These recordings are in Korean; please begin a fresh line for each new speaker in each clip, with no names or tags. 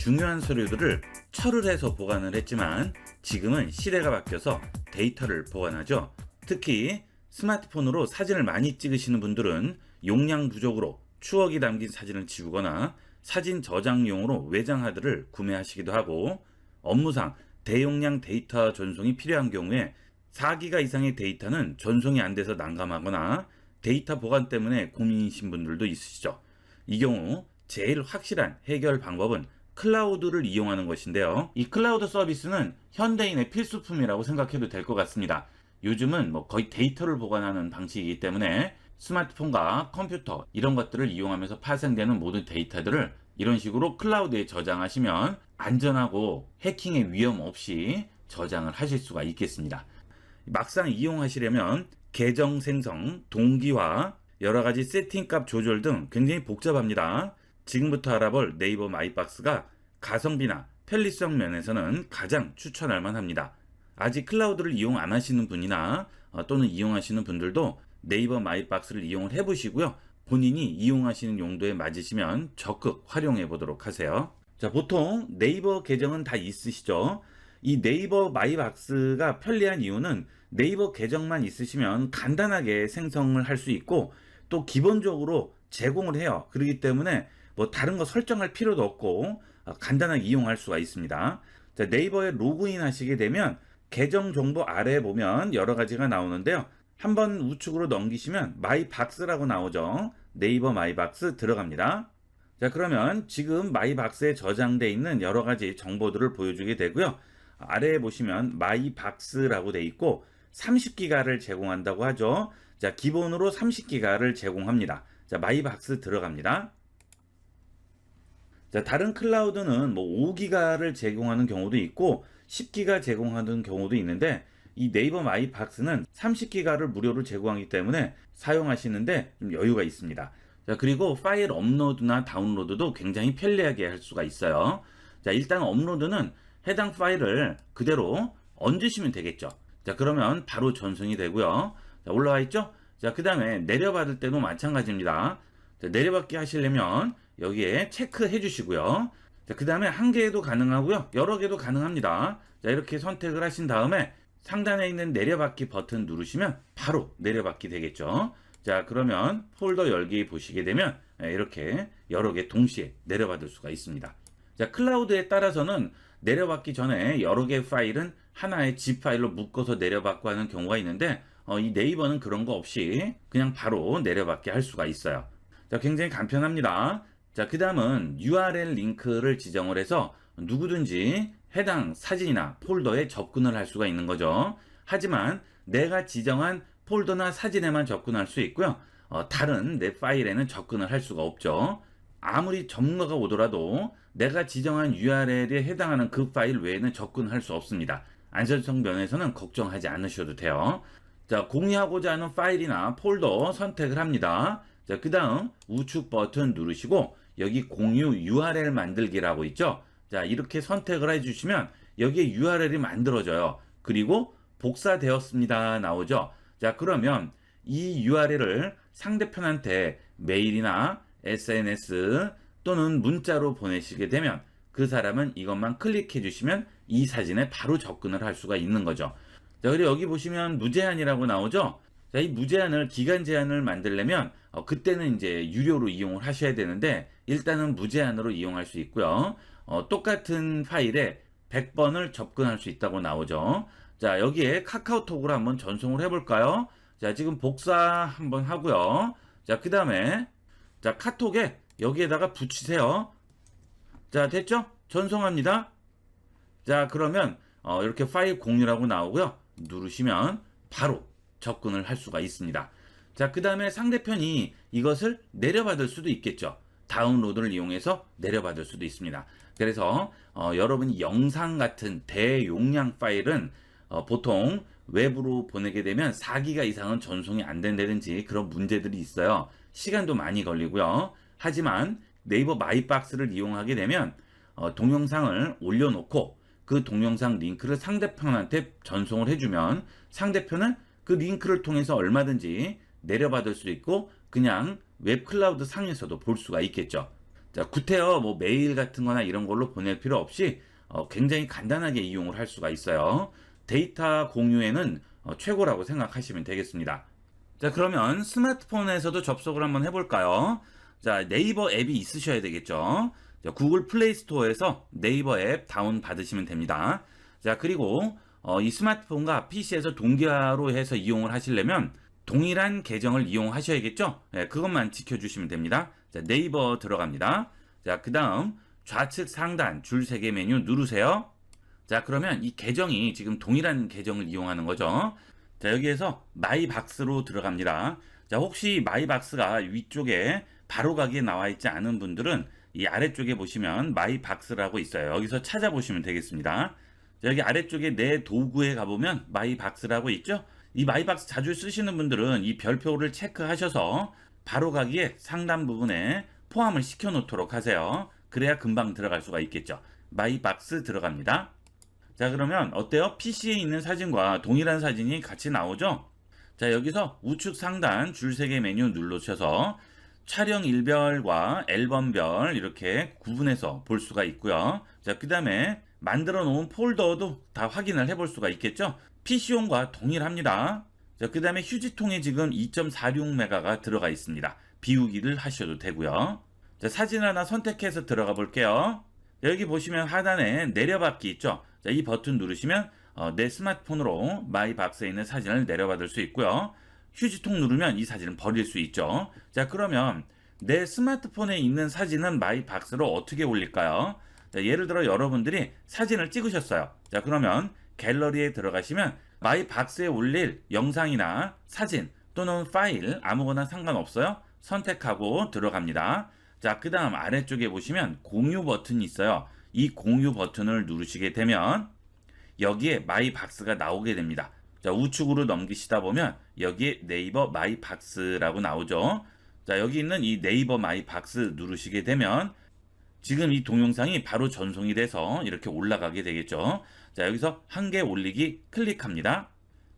중요한 서류들을 철을 해서 보관을 했지만 지금은 시대가 바뀌어서 데이터를 보관하죠. 특히 스마트폰으로 사진을 많이 찍으시는 분들은 용량 부족으로 추억이 담긴 사진을 지우거나 사진 저장용으로 외장 하드를 구매하시기도 하고, 업무상 대용량 데이터 전송이 필요한 경우에 4기가 이상의 데이터는 전송이 안 돼서 난감하거나 데이터 보관 때문에 고민이신 분들도 있으시죠. 이 경우 제일 확실한 해결 방법은 클라우드를 이용하는 것인데요. 이 클라우드 서비스는 현대인의 필수품이라고 생각해도 될 것 같습니다. 요즘은 거의 데이터를 보관하는 방식이기 때문에 스마트폰과 컴퓨터 이런 것들을 이용하면서 파생되는 모든 데이터들을 이런 식으로 클라우드에 저장하시면 안전하고 해킹의 위험 없이 저장을 하실 수가 있겠습니다. 막상 이용하시려면 계정 생성, 동기화, 여러가지 세팅값 조절 등 굉장히 복잡합니다. 지금부터 알아볼 네이버 마이박스가 가성비나 편리성 면에서는 가장 추천할 만합니다. 아직 클라우드를 이용 안 하시는 분이나 또는 이용하시는 분들도 네이버 마이박스를 이용을 해보시고요. 본인이 이용하시는 용도에 맞으시면 적극 활용해 보도록 하세요. 자, 보통 네이버 계정은 다 있으시죠? 이 네이버 마이박스가 편리한 이유는 네이버 계정만 있으시면 간단하게 생성을 할 수 있고 또 기본적으로 제공을 해요. 그렇기 때문에 다른 거 설정할 필요도 없고 간단하게 이용할 수가 있습니다. 자, 네이버에 로그인 하시게 되면 계정 정보 아래에 보면 여러 가지가 나오는데요. 한번 우측으로 넘기시면 마이박스라고 나오죠. 네이버 마이박스 들어갑니다. 자, 그러면 지금 마이박스에 저장되어 있는 여러 가지 정보들을 보여주게 되고요. 아래에 보시면 마이박스라고 되어 있고 30기가를 제공한다고 하죠. 자, 기본으로 30기가를 제공합니다. 자, 마이박스 들어갑니다. 자, 다른 클라우드는 5기가를 제공하는 경우도 있고 10기가 제공하는 경우도 있는데 이 네이버 마이박스는 30기가를 무료로 제공하기 때문에 사용하시는데 좀 여유가 있습니다. 자, 그리고 파일 업로드나 다운로드도 굉장히 편리하게 할 수가 있어요. 자, 일단 업로드는 해당 파일을 그대로 얹으시면 되겠죠. 자, 그러면 바로 전송이 되고요. 자, 올라와 있죠? 자, 그 다음에 내려받을 때도 마찬가지입니다. 자, 내려받기 하시려면 여기에 체크해 주시고요. 자, 그 다음에 한 개도 가능하고요. 여러 개도 가능합니다. 자, 이렇게 선택을 하신 다음에 상단에 있는 내려받기 버튼 누르시면 바로 내려받기 되겠죠. 자, 그러면 폴더 열기 보시게 되면 이렇게 여러 개 동시에 내려받을 수가 있습니다. 자, 클라우드에 따라서는 내려받기 전에 여러 개의 파일은 하나의 zip 파일로 묶어서 내려받고 하는 경우가 있는데 이 네이버는 그런 거 없이 그냥 바로 내려받게 할 수가 있어요. 자, 굉장히 간편합니다. 자, 그 다음은 URL 링크를 지정을 해서 누구든지 해당 사진이나 폴더에 접근을 할 수가 있는 거죠. 하지만 내가 지정한 폴더나 사진에만 접근할 수 있고요. 다른 내 파일에는 접근을 할 수가 없죠. 아무리 전문가가 오더라도 내가 지정한 URL에 해당하는 그 파일 외에는 접근할 수 없습니다. 안전성 면에서는 걱정하지 않으셔도 돼요. 자, 공유하고자 하는 파일이나 폴더 선택을 합니다. 자, 그 다음 우측 버튼 누르시고 여기 공유 URL 만들기라고 있죠. 자, 이렇게 선택을 해주시면 여기에 URL이 만들어져요. 그리고 복사되었습니다 나오죠. 자, 그러면 이 URL을 상대편한테 메일이나 SNS 또는 문자로 보내시게 되면 그 사람은 이것만 클릭해 주시면 이 사진에 바로 접근을 할 수가 있는 거죠. 자, 그리고 여기 보시면 무제한이라고 나오죠. 자, 이 무제한을 기간 제한을 만들려면 그때는 이제 유료로 이용을 하셔야 되는데 일단은 무제한으로 이용할 수 있고요. 똑같은 파일에 100번을 접근할 수 있다고 나오죠. 자, 여기에 카카오톡으로 한번 전송을 해볼까요? 자, 지금 복사 한번 하고요. 자, 그 다음에 자, 카톡에 여기에다가 붙이세요. 자, 됐죠? 전송합니다. 자, 그러면 이렇게 파일 공유라고 나오고요. 누르시면 바로 접근을 할 수가 있습니다. 자, 그 다음에 상대편이 이것을 내려받을 수도 있겠죠. 다운로드를 이용해서 내려받을 수도 있습니다. 그래서 여러분이 영상 같은 대용량 파일은 보통 외부로 보내게 되면 4기가 이상은 전송이 안 된다든지 그런 문제들이 있어요. 시간도 많이 걸리고요. 하지만 네이버 마이박스를 이용하게 되면 동영상을 올려놓고 그 동영상 링크를 상대편한테 전송을 해주면 상대편은 그 링크를 통해서 얼마든지 내려받을 수 있고 그냥 웹 클라우드 상에서도 볼 수가 있겠죠. 자, 구태여 뭐 메일 같은 거나 이런 걸로 보낼 필요 없이 굉장히 간단하게 이용을 할 수가 있어요. 데이터 공유에는 최고라고 생각하시면 되겠습니다. 자, 그러면 스마트폰에서도 접속을 한번 해볼까요? 자, 네이버 앱이 있으셔야 되겠죠. 자, 구글 플레이 스토어에서 네이버 앱 다운 받으시면 됩니다. 자, 그리고 이 스마트폰과 PC에서 동기화로 해서 이용을 하시려면 동일한 계정을 이용하셔야겠죠? 네, 그것만 지켜주시면 됩니다. 자, 네이버 들어갑니다. 자, 그 다음 좌측 상단 줄 3개 메뉴 누르세요. 자, 그러면 이 계정이 지금 동일한 계정을 이용하는 거죠. 자, 여기에서 마이박스로 들어갑니다. 자, 혹시 마이박스가 위쪽에 바로가기에 나와 있지 않은 분들은 이 아래쪽에 보시면 마이박스라고 있어요. 여기서 찾아보시면 되겠습니다. 자, 여기 아래쪽에 내 도구에 가보면 마이박스라고 있죠? 이 마이박스 자주 쓰시는 분들은 이 별표를 체크하셔서 바로가기에 상단 부분에 포함을 시켜 놓도록 하세요. 그래야 금방 들어갈 수가 있겠죠. 마이박스 들어갑니다. 자, 그러면 어때요? PC에 있는 사진과 동일한 사진이 같이 나오죠? 자, 여기서 우측 상단 줄 3개 메뉴 누르셔서 촬영 일별과 앨범별 이렇게 구분해서 볼 수가 있고요. 자, 그 다음에 만들어 놓은 폴더도 다 확인을 해볼 수가 있겠죠? PC용과 동일합니다. 자, 그 다음에 휴지통에 지금 2.46메가가 들어가 있습니다. 비우기를 하셔도 되고요. 자, 사진 하나 선택해서 들어가 볼게요. 여기 보시면 하단에 내려받기 있죠? 자, 이 버튼 누르시면 내 스마트폰으로 마이박스에 있는 사진을 내려받을 수 있고요. 휴지통 누르면 이 사진을 버릴 수 있죠. 자, 그러면 내 스마트폰에 있는 사진은 마이박스로 어떻게 올릴까요? 자, 예를 들어 여러분들이 사진을 찍으셨어요. 자, 그러면 갤러리에 들어가시면 마이박스에 올릴 영상이나 사진 또는 파일 아무거나 상관없어요. 선택하고 들어갑니다. 자, 그 다음 아래쪽에 보시면 공유 버튼이 있어요. 이 공유 버튼을 누르시게 되면 여기에 마이박스가 나오게 됩니다. 자, 우측으로 넘기시다 보면 여기에 네이버 마이박스라고 나오죠. 자, 여기 있는 이 네이버 마이박스 누르시게 되면 지금 이 동영상이 바로 전송이 돼서 이렇게 올라가게 되겠죠. 자, 여기서 한 개 올리기 클릭합니다.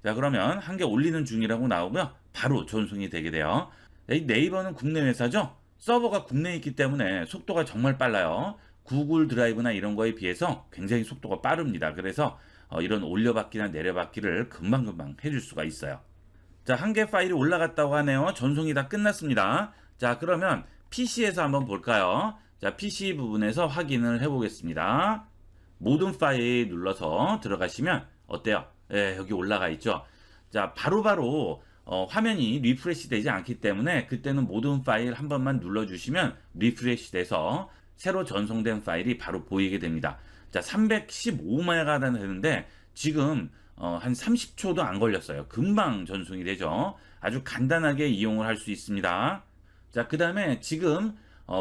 자, 그러면 한 개 올리는 중이라고 나오고요. 바로 전송이 되게 돼요. 이 네이버는 국내 회사죠. 서버가 국내에 있기 때문에 속도가 정말 빨라요. 구글 드라이브나 이런 거에 비해서 굉장히 속도가 빠릅니다. 그래서 이런 올려받기나 내려받기를 금방금방 해줄 수가 있어요. 자, 한 개 파일이 올라갔다고 하네요. 전송이 다 끝났습니다. 자, 그러면 PC에서 한번 볼까요? 자, PC 부분에서 확인을 해보겠습니다. 모든 파일 눌러서 들어가시면 어때요? 예, 여기 올라가 있죠. 자, 바로바로 화면이 리프레시 되지 않기 때문에 그때는 모든 파일 한 번만 눌러주시면 리프레시 돼서 새로 전송된 파일이 바로 보이게 됩니다. 자, 315메가가 되는데 지금 한 30초도 안 걸렸어요. 금방 전송이 되죠. 아주 간단하게 이용을 할 수 있습니다. 자, 그 다음에 지금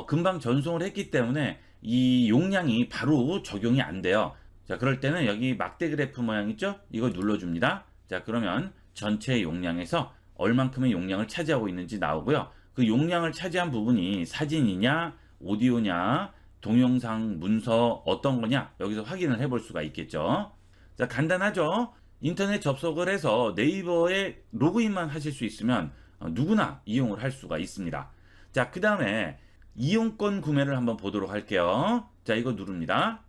금방 전송을 했기 때문에 이 용량이 바로 적용이 안 돼요. 자, 그럴 때는 여기 막대 그래프 모양 있죠? 이거 눌러줍니다. 자, 그러면 전체 용량에서 얼만큼의 용량을 차지하고 있는지 나오고요. 그 용량을 차지한 부분이 사진이냐, 오디오냐, 동영상, 문서 어떤 거냐 여기서 확인을 해볼 수가 있겠죠. 자, 간단하죠? 인터넷 접속을 해서 네이버에 로그인만 하실 수 있으면 누구나 이용을 할 수가 있습니다. 자, 그 다음에 이용권 구매를 한번 보도록 할게요. 자, 이거 누릅니다.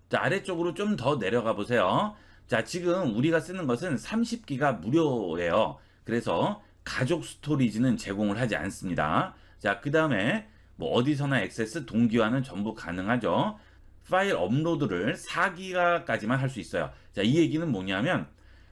자, 아래쪽으로 좀 더 내려가 보세요. 자, 지금 우리가 쓰는 것은 30기가 무료예요. 그래서 가족 스토리지는 제공을 하지 않습니다. 자, 그 다음에 뭐 어디서나 액세스 동기화는 전부 가능하죠. 파일 업로드를 4기가까지만 할 수 있어요. 자, 이 얘기는 뭐냐면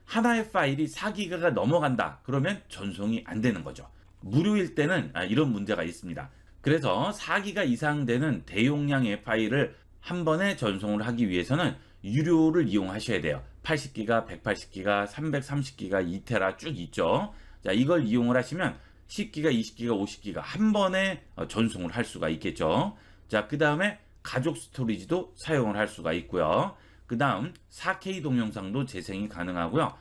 하나의 파일이 4기가가 넘어간다. 그러면 전송이 안 되는 거죠. 무료일 때는 이런 문제가 있습니다. 그래서 4기가 이상 되는 대용량의 파일을 한 번에 전송을 하기 위해서는 유료를 이용하셔야 돼요. 80기가, 180기가, 330기가, 2테라 쭉 있죠. 자, 이걸 이용을 하시면 10기가, 20기가, 50기가 한 번에 전송을 할 수가 있겠죠. 자, 그 다음에 가족 스토리지도 사용을 할 수가 있고요. 그 다음 4K 동영상도 재생이 가능하고요.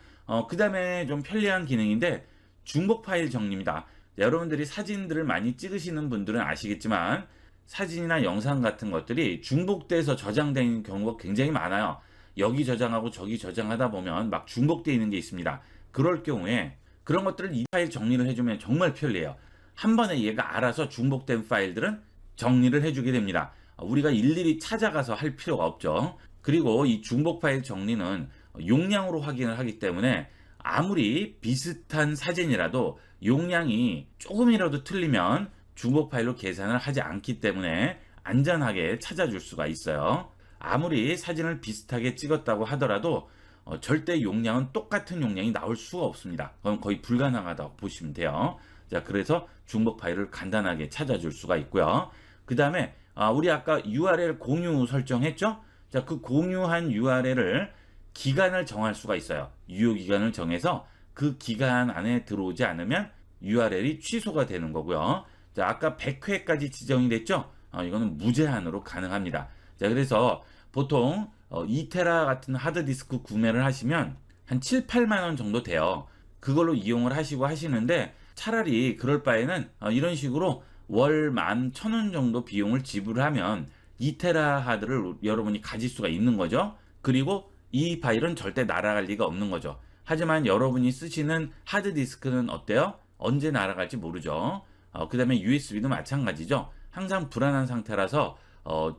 그 다음에 좀 편리한 기능인데 중복 파일 정리입니다. 여러분들이 사진들을 많이 찍으시는 분들은 아시겠지만 사진이나 영상 같은 것들이 중복돼서 저장되는 경우가 굉장히 많아요. 여기 저장하고 저기 저장하다 보면 막 중복되어 있는 게 있습니다. 그럴 경우에 그런 것들을 이 파일 정리를 해주면 정말 편리해요. 한 번에 얘가 알아서 중복된 파일들은 정리를 해주게 됩니다. 우리가 일일이 찾아가서 할 필요가 없죠. 그리고 이 중복 파일 정리는 용량으로 확인을 하기 때문에 아무리 비슷한 사진이라도 용량이 조금이라도 틀리면 중복 파일로 계산을 하지 않기 때문에 안전하게 찾아줄 수가 있어요. 아무리 사진을 비슷하게 찍었다고 하더라도 절대 용량은 똑같은 용량이 나올 수가 없습니다. 그건 거의 불가능하다고 보시면 돼요. 자, 그래서 중복 파일을 간단하게 찾아줄 수가 있고요. 그 다음에 우리 아까 URL 공유 설정했죠? 자, 그 공유한 URL을 기간을 정할 수가 있어요. 유효 기간을 정해서 그 기간 안에 들어오지 않으면 URL이 취소가 되는 거고요. 자, 아까 100회까지 지정이 됐죠? 이거는 무제한으로 가능합니다. 자, 그래서 보통 2테라 같은 하드디스크 구매를 하시면 한 7, 8만 원 정도 돼요. 그걸로 이용을 하시고 하시는데 차라리 그럴 바에는 이런 식으로 월 11,000원 정도 비용을 지불하면 2테라 하드를 여러분이 가질 수가 있는 거죠. 그리고 이 파일은 절대 날아갈 리가 없는 거죠. 하지만 여러분이 쓰시는 하드디스크는 어때요? 언제 날아갈지 모르죠. 그 다음에 USB도 마찬가지죠. 항상 불안한 상태라서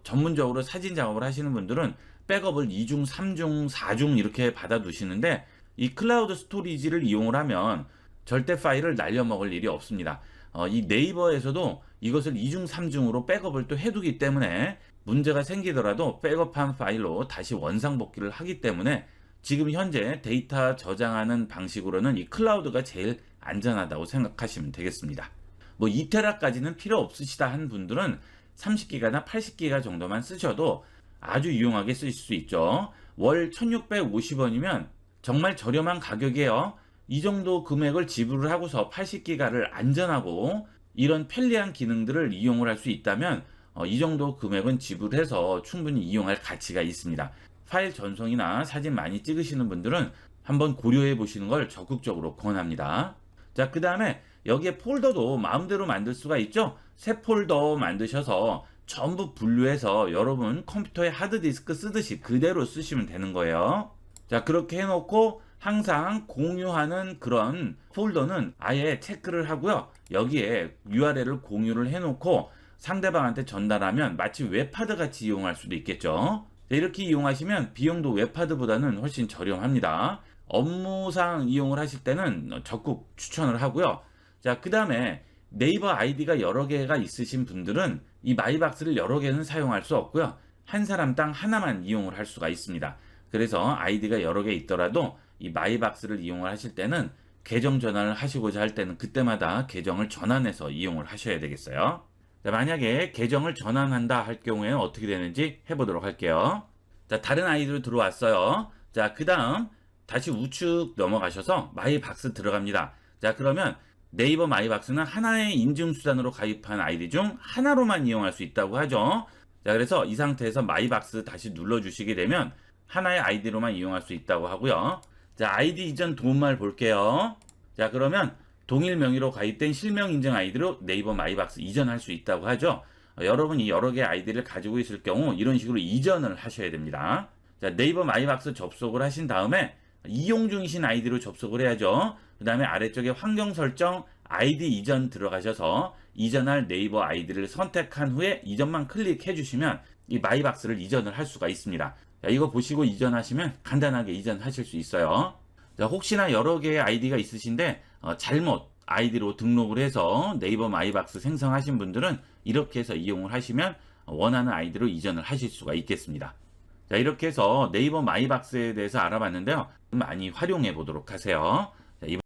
전문적으로 사진 작업을 하시는 분들은 백업을 2중, 3중, 4중 이렇게 받아 두시는데 이 클라우드 스토리지를 이용을 하면 절대 파일을 날려먹을 일이 없습니다. 이 네이버에서도 이것을 2중, 3중으로 백업을 또 해두기 때문에 문제가 생기더라도 백업한 파일로 다시 원상복귀를 하기 때문에 지금 현재 데이터 저장하는 방식으로는 이 클라우드가 제일 안전하다고 생각하시면 되겠습니다. 뭐 2테라까지는 필요 없으시다 한 분들은 30기가나 80기가 정도만 쓰셔도 아주 유용하게 쓰실 수 있죠. 월 1650원이면 정말 저렴한 가격이에요. 이 정도 금액을 지불을 하고서 80기가를 안전하고 이런 편리한 기능들을 이용을 할 수 있다면 이 정도 금액은 지불해서 충분히 이용할 가치가 있습니다. 파일 전송이나 사진 많이 찍으시는 분들은 한번 고려해 보시는 걸 적극적으로 권합니다. 자, 그 다음에 여기에 폴더도 마음대로 만들 수가 있죠. 새 폴더 만드셔서 전부 분류해서 여러분 컴퓨터에 하드디스크 쓰듯이 그대로 쓰시면 되는 거예요. 자, 그렇게 해놓고 항상 공유하는 그런 폴더는 아예 체크를 하고요. 여기에 URL을 공유를 해놓고 상대방한테 전달하면 마치 웹하드 같이 이용할 수도 있겠죠. 이렇게 이용하시면 비용도 웹하드보다는 훨씬 저렴합니다. 업무상 이용을 하실 때는 적극 추천을 하고요. 자, 그 다음에 네이버 아이디가 여러 개가 있으신 분들은 이 마이박스를 여러 개는 사용할 수 없고요. 한 사람당 하나만 이용을 할 수가 있습니다. 그래서 아이디가 여러 개 있더라도 이 마이박스를 이용을 하실 때는 계정 전환을 하시고자 할 때는 그때마다 계정을 전환해서 이용을 하셔야 되겠어요. 자, 만약에 계정을 전환한다 할 경우에는 어떻게 되는지 해보도록 할게요. 자, 다른 아이디로 들어왔어요. 자, 그 다음 다시 우측 넘어가셔서 마이박스 들어갑니다. 자, 그러면 네이버 마이박스는 하나의 인증수단으로 가입한 아이디 중 하나로만 이용할 수 있다고 하죠. 자, 그래서 이 상태에서 마이박스 다시 눌러주시게 되면 하나의 아이디로만 이용할 수 있다고 하고요. 자, 아이디 이전 도움말 볼게요. 자, 그러면 동일 명의로 가입된 실명 인증 아이디로 네이버 마이박스 이전할 수 있다고 하죠. 여러분이 여러 개의 아이디를 가지고 있을 경우 이런 식으로 이전을 하셔야 됩니다. 자, 네이버 마이박스 접속을 하신 다음에 이용 중이신 아이디로 접속을 해야죠. 그 다음에 아래쪽에 환경 설정 아이디 이전 들어가셔서 이전할 네이버 아이디를 선택한 후에 이전만 클릭해 주시면 이 마이박스를 이전을 할 수가 있습니다. 자, 이거 보시고 이전하시면 간단하게 이전하실 수 있어요. 자, 혹시나 여러 개의 아이디가 있으신데 잘못 아이디로 등록을 해서 네이버 마이박스 생성하신 분들은 이렇게 해서 이용을 하시면 원하는 아이디로 이전을 하실 수가 있겠습니다. 자, 이렇게 해서 네이버 마이박스에 대해서 알아봤는데요. 많이 활용해 보도록 하세요.